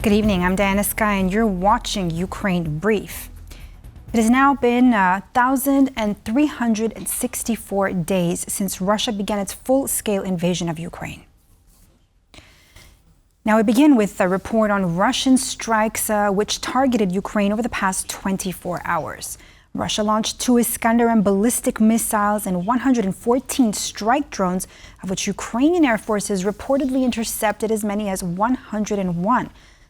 Good evening, I'm Diana Sky and you're watching Ukraine Brief. It has now been 1,364 days since Russia began its full-scale invasion of Ukraine. Now we begin with a report on Russian strikes which targeted Ukraine over the past 24 hours. Russia launched 2 Iskander and ballistic missiles and 114 strike drones, of which Ukrainian air forces reportedly intercepted as many as 101.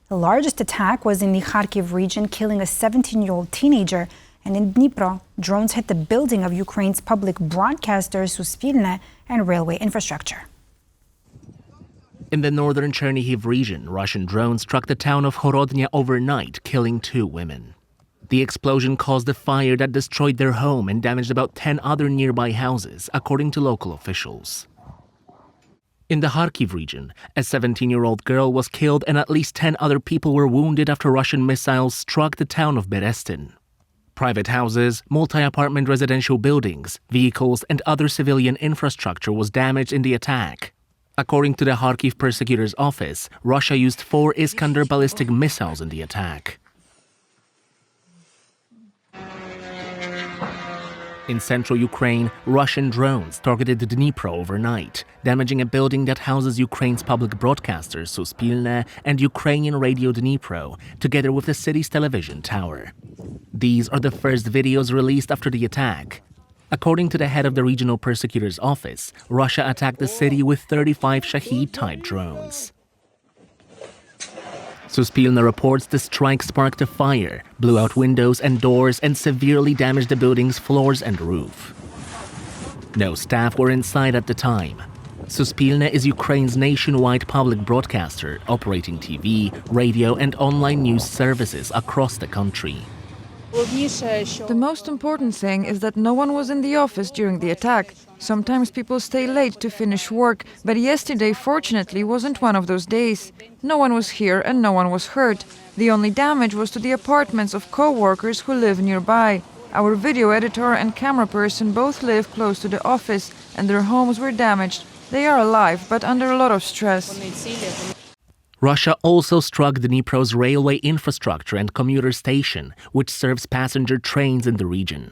The largest attack was in the Kharkiv region, killing a 17-year-old teenager, and in Dnipro, drones hit the building of Ukraine's public broadcaster Suspilne and railway infrastructure. In the northern Shahed-type region, Russian drones struck the town of Horodnya overnight, killing 2 women. The explosion caused a fire that destroyed their home and damaged about 10 other nearby houses, according to local officials. In the Kharkiv region, a 17-year-old girl was killed and at least 10 other people were wounded after Russian missiles struck the town of Berestin. Private houses, multi-apartment residential buildings, vehicles and other civilian infrastructure was damaged in the attack. According to the Kharkiv prosecutor's office, Russia used 4 Iskander ballistic missiles in the attack. In central Ukraine, Russian drones targeted Dnipro overnight, damaging a building that houses Ukraine's public broadcasters Suspilne and Ukrainian Radio Dnipro, together with the city's television tower. These are the first videos released after the attack. According to the head of the regional prosecutor's office, Russia attacked the city with 35 Shahed-type drones. Suspilne reports the strike sparked a fire, blew out windows and doors, and severely damaged the building's floors and roof. No staff were inside at the time. Suspilne is Ukraine's nationwide public broadcaster, operating TV, radio, and online news services across the country. The most important thing is that no one was in the office during the attack. Sometimes people stay late to finish work, but yesterday, fortunately, wasn't one of those days. No one was here and no one was hurt. The only damage was to the apartments of co-workers who live nearby. Our video editor and camera person both live close to the office, and their homes were damaged. They are alive, but under a lot of stress. Russia also struck Dnipro's railway infrastructure and commuter station, which serves passenger trains in the region.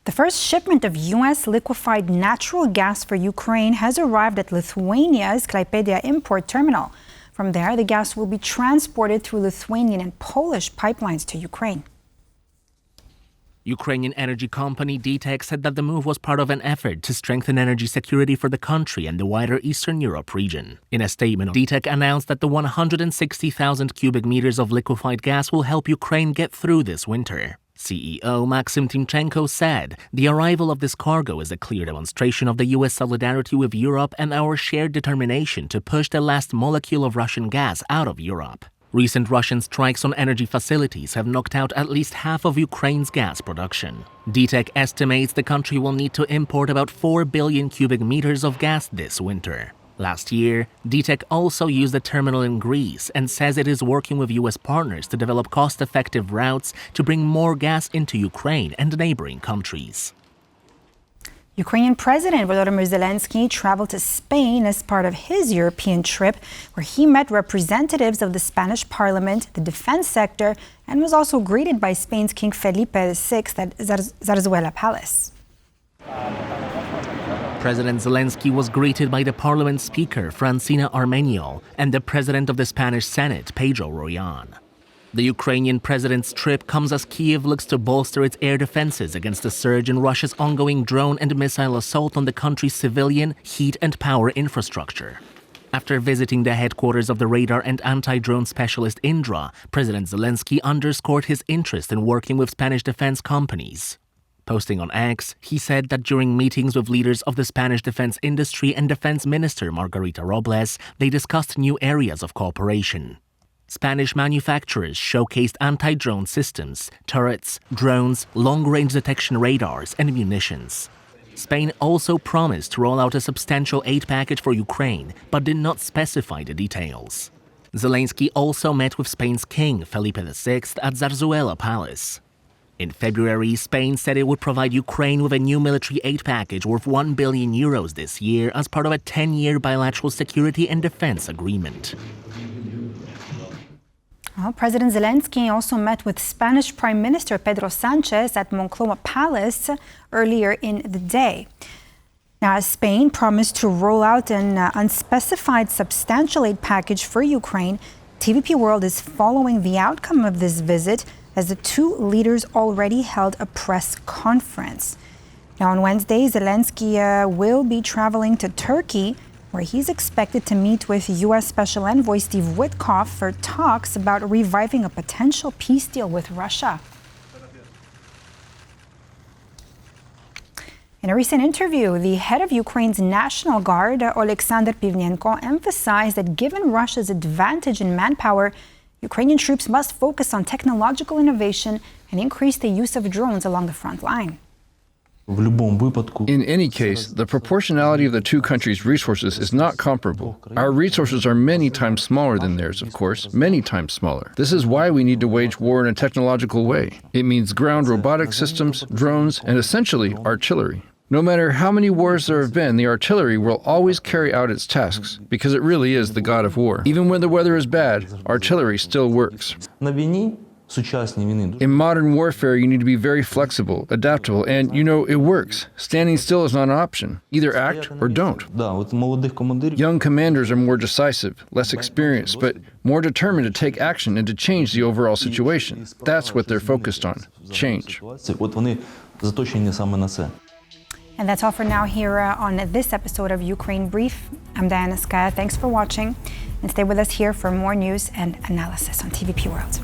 The first shipment of U.S. liquefied natural gas for Ukraine has arrived at Lithuania's Klaipėda import terminal. From there, the gas will be transported through Lithuanian and Polish pipelines to Ukraine. Ukrainian energy company DTEK said that the move was part of an effort to strengthen energy security for the country and the wider Eastern Europe region. In a statement, DTEK announced that the 160,000 cubic meters of liquefied gas will help Ukraine get through this winter. CEO Maxim Timchenko said, "The arrival of this cargo is a clear demonstration of the U.S. solidarity with Europe and our shared determination to push the last molecule of Russian gas out of Europe." Recent Russian strikes on energy facilities have knocked out at least half of Ukraine's gas production. DTEK estimates the country will need to import about 4 billion cubic meters of gas this winter. Last year, DTEK also used a terminal in Greece and says it is working with U.S. partners to develop cost-effective routes to bring more gas into Ukraine and neighboring countries. Ukrainian President Volodymyr Zelensky traveled to Spain as part of his European trip, where he met representatives of the Spanish parliament, the defense sector, and was also greeted by Spain's King Felipe VI at Zarzuela Palace. President Zelensky was greeted by the parliament speaker, Francina Armeniol, and the president of the Spanish Senate, Pedro Royan. The Ukrainian president's trip comes as Kyiv looks to bolster its air defenses against the surge in Russia's ongoing drone and missile assault on the country's civilian, heat and power infrastructure. After visiting the headquarters of the radar and anti-drone specialist Indra, President Zelensky underscored his interest in working with Spanish defense companies. Posting on X, he said that during meetings with leaders of the Spanish defense industry and Defense Minister Margarita Robles, they discussed new areas of cooperation. Spanish manufacturers showcased anti-drone systems, turrets, drones, long-range detection radars, and munitions. Spain also promised to roll out a substantial aid package for Ukraine, but did not specify the details. Zelensky also met with Spain's King Felipe VI at Zarzuela Palace. In February, Spain said it would provide Ukraine with a new military aid package worth €1 billion this year as part of a 10-year bilateral security and defense agreement. Well, President Zelensky also met with Spanish Prime Minister Pedro Sanchez at Moncloa Palace earlier in the day. Now, as Spain promised to roll out an unspecified substantial aid package for Ukraine, TVP World is following the outcome of this visit as the two leaders already held a press conference. Now, on Wednesday, Zelensky will be traveling to Turkey, where he's expected to meet with U.S. Special Envoy Steve Witkoff for talks about reviving a potential peace deal with Russia. In a recent interview, the head of Ukraine's National Guard, Oleksandr Pivnenko, emphasized that given Russia's advantage in manpower, Ukrainian troops must focus on technological innovation and increase the use of drones along the front line. In any case, the proportionality of the two countries' resources is not comparable. Our resources are many times smaller than theirs, of course, many times smaller. This is why we need to wage war in a technological way. It means ground robotic systems, drones, and essentially artillery. No matter how many wars there have been, the artillery will always carry out its tasks, because it really is the god of war. Even when the weather is bad, artillery still works. In modern warfare, you need to be very flexible, adaptable, and, it works. Standing still is not an option. Either act or don't. Young commanders are more decisive, less experienced, but more determined to take action and to change the overall situation. That's what they're focused on, change. And that's all for now here on this episode of Ukraine Brief. I'm Diana Skaya. Thanks for watching, and stay with us here for more news and analysis on TVP World.